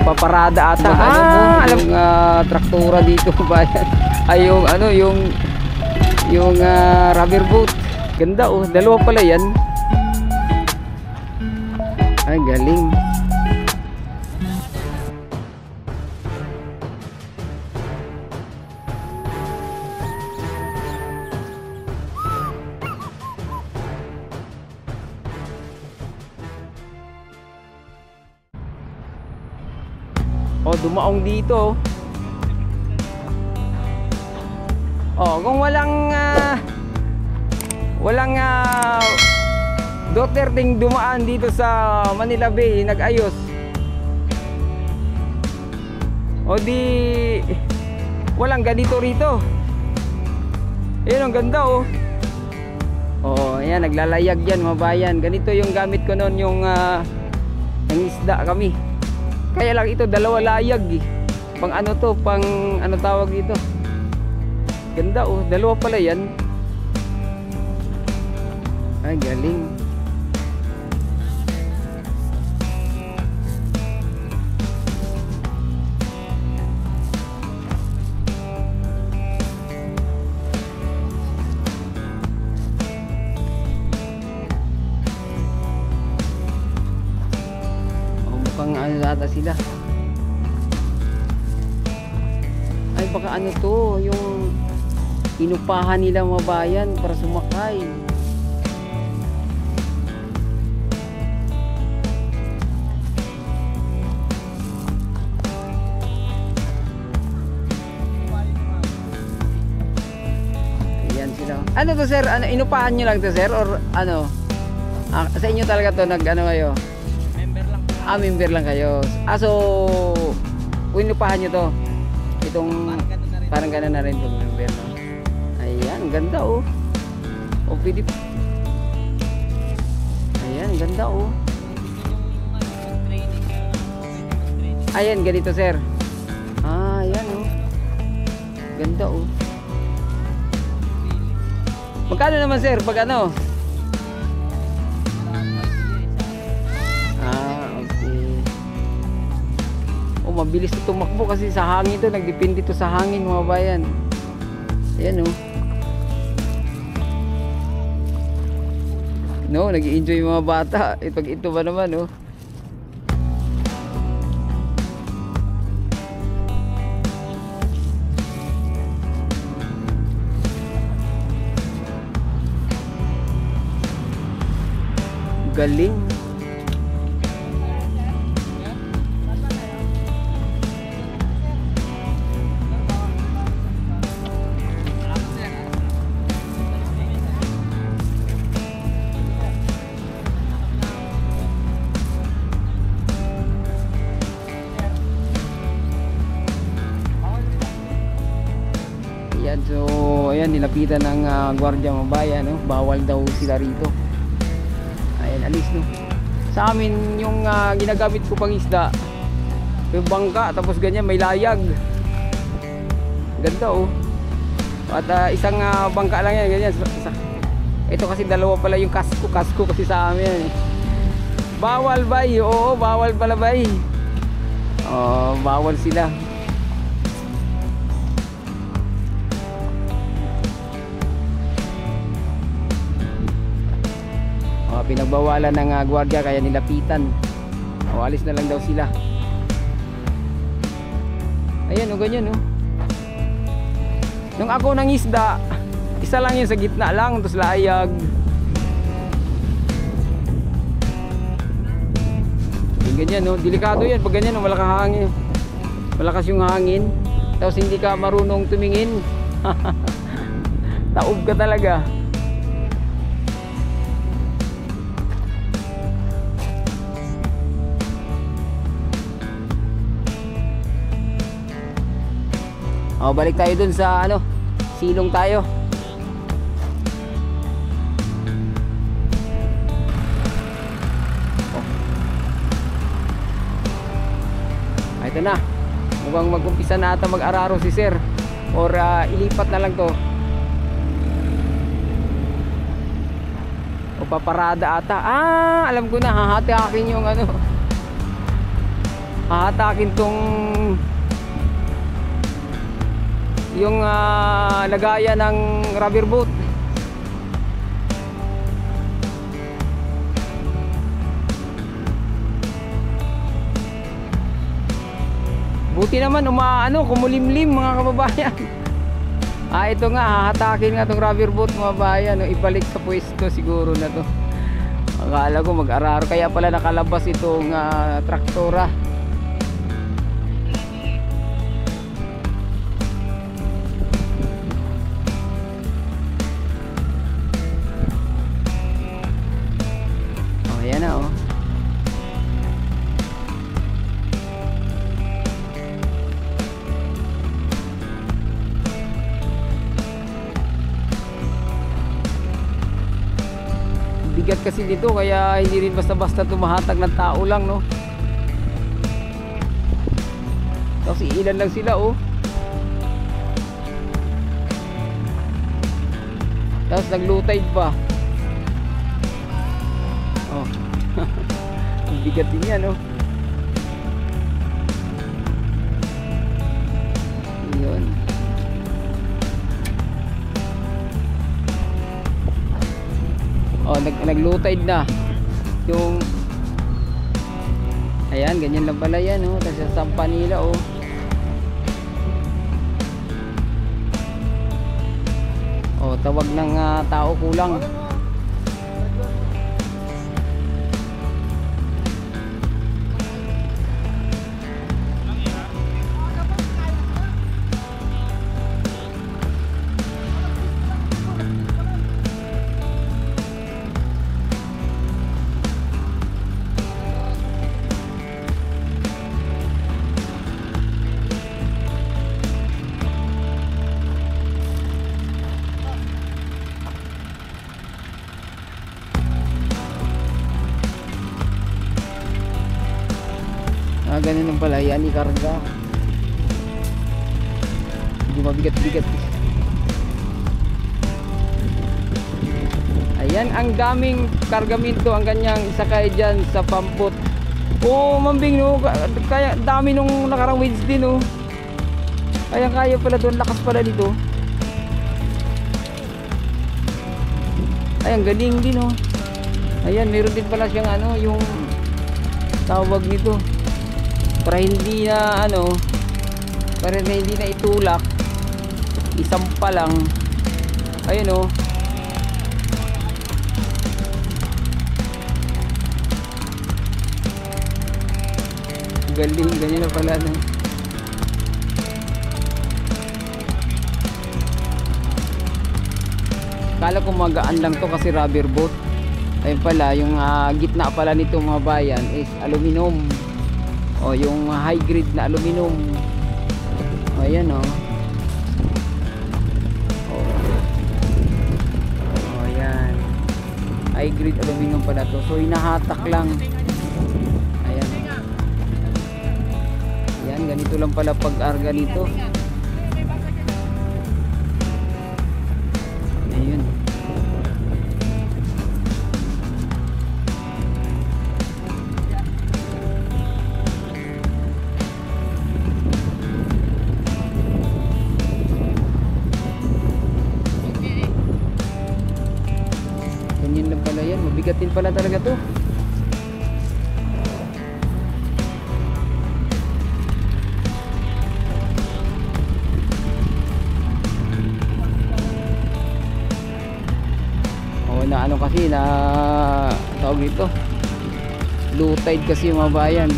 paparada ata. Alam mo, yung traktura dito bayan. Ay yung ano, yung rubber boat. Ganda oh, dalawa pala yan. Ay galing. Oh, dumaong dito. Oh, kung walang Duterteng dumaan dito sa Manila Bay, nag-ayos. O di walang ganito rito. Ayun, ang ganda oh. Oh, ayan, naglalayag yan mga bayan. Ganito yung gamit ko noon, yung isda kami. Kaya lang ito dalawa layag eh. Pang ano to, pang ano tawag dito. Ganda oh, dalawa pala yan. Ay galing. Mukhang ano ata sila. Ay baka ano to, yung inupahan nila mga bayan para sumakay. Ayan sila. Ano to sir? Ano, inupahan nyo lang to sir? Or ano? Sa inyo talaga to nag ano kayo? Member lang kayo. So inupahan nyo to. Itong parang gano'n na rin pag member, no? Ayan, ganda oh. O pwede. Ayan, ganda oh. Ayan, ganito sir. Ayan oh. Ganda oh. Magkano naman sir pag ano? Mabilis ito tumakbo kasi sa hangin ito, nagdepende ito sa hangin mga bayan. Ayan oh. No, nag-i-enjoy yung mga bata. Pag ito ba naman oh. Galing. So ayan, nilapitan ng gwardiya mga bayan, no? Bawal daw sila rito. Ayan, alis no. Sa amin yung ginagamit ko pang isda, yung bangka, tapos ganyan may layag. Ganda oh. At isang bangka lang yan, ganyan. Ito kasi dalawa pala yung kasko kasi sa amin. Bawal bay, oo, bawal pala bay. Oh, bawal sila. Pinagbawalan ng gwardiya kaya nilapitan. O alis na lang daw sila. Ayan o, ganyan o. Nung ako nang isda, isa lang yun sa gitna lang, tapos layag. Yung ganyan o, delikado yan pag ganyan o, malakas yung hangin, tapos hindi ka marunong tumingin. Taob ka talaga. O, balik tayo dun sa ano, silong tayo. Ito na. Mukhang mag-umpisa na ata mag-araro si sir. Or ilipat na lang to. O paparada ata. Alam ko na, hahati akin yung ano. hahatakin tong yung lagayan ng rubber boat. Buti naman kumulimlim mga kababayan. Ito nga, hahatakin nga tong rubber boat mga bayan, ibalik sa pwesto siguro na to. Akala ko mag-araro, kaya pala nakalabas itong traktora. Ayan na bigat kasi dito, kaya hindi rin basta-basta tumahatag ng tao lang, no? Tapos ilan lang sila, tapos naglutay pa. Ang bigat din yan, yun. Naglutay na yung, ayan, ganyan lang pala yan, tapos sasampa nila, tawag ng tao kulang. Ganun lang pala yan, ikarga. Hindi mabigat-bigat. Ayan, ang daming kargamento ang kanyang isakay dyan sa pampot. Mambing, kaya dami nung nakarang Wednesday, kaya pala doon, lakas pala dito. Ayan, galing din, Ayan, meron din pala siyang yung tawag nito, para hindi na para hindi na itulak, isampa lang. Ayun, galing, ganyan na pala, Kala ko magaan lang to kasi rubber boat. Ayun pala, yung gitna pala nito mga bayan is aluminum. Yung high grade na aluminum. Ayan, ayan, high grade aluminum pala to. So hinahatak lang. Ayan, ayan, ganito lang pala pag-arga nito. Ayun. Mabigat din pala talaga to. Kasi na tawag dito, low tide kasi yung mga bayan.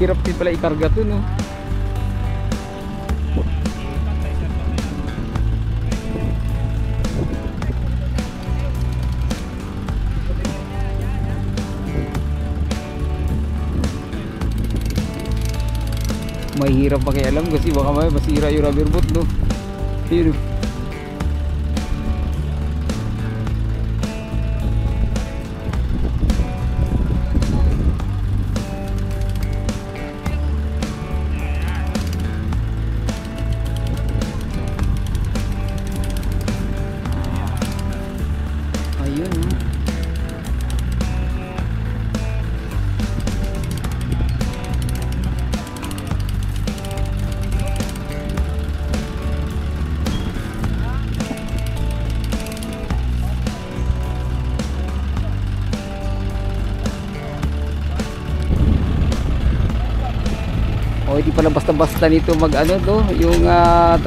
Hirap din pala ikarga to, Mahirap pakialam kasi baka may masira yung rubber boat, Yun. pala basta-basta nito mag ano to, yung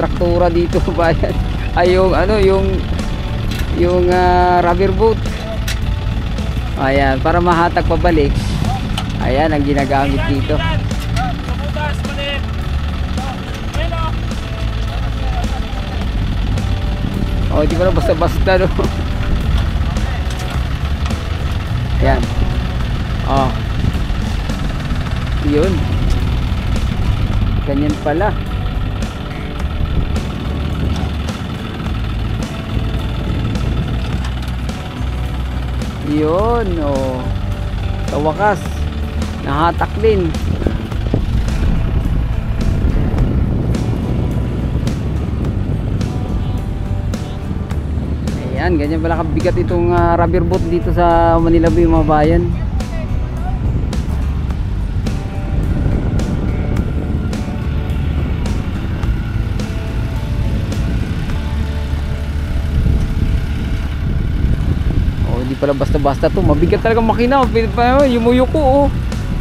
traktora dito bayan. Ay yung ano, yung rubber boat. Ayan, para mahatag pabalik. Ayan ang ginagamit dito. Oh, di pala basta-basta no. Ayan. Oh. Yun. Ganyan pala. Yun, oh. Sa wakas, nahatak din. Ayan, ganyan pala kabigat itong rubber boat dito sa Manila Bay, mga bayan. Hindi pala basta-basta to, mabigat talaga makina. Yumuyo ko, oh.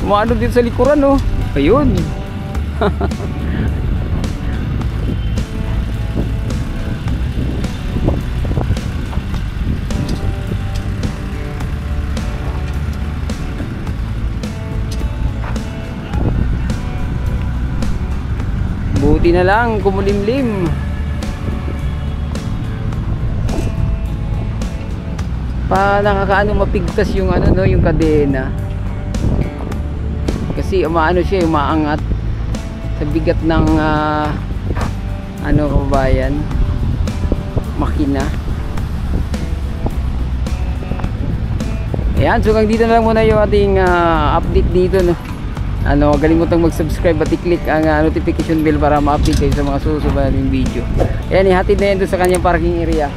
Umaano dito sa likuran, oh. Ayun. Buti na lang kumulimlim. Pa nakakaano mapigtas yung ano no, yung kadena. Kasi umaano siya, umaangat sa bigat ng ano kabayan, makina. Ayan, so hanggang dito na lang muna yung ating update dito no. Ano, huwag kalimutang mag-subscribe at i-click ang notification bell para ma-update kayo sa mga susunod ng video. Ayan, ihatid na yan doon sa kanyang parking area.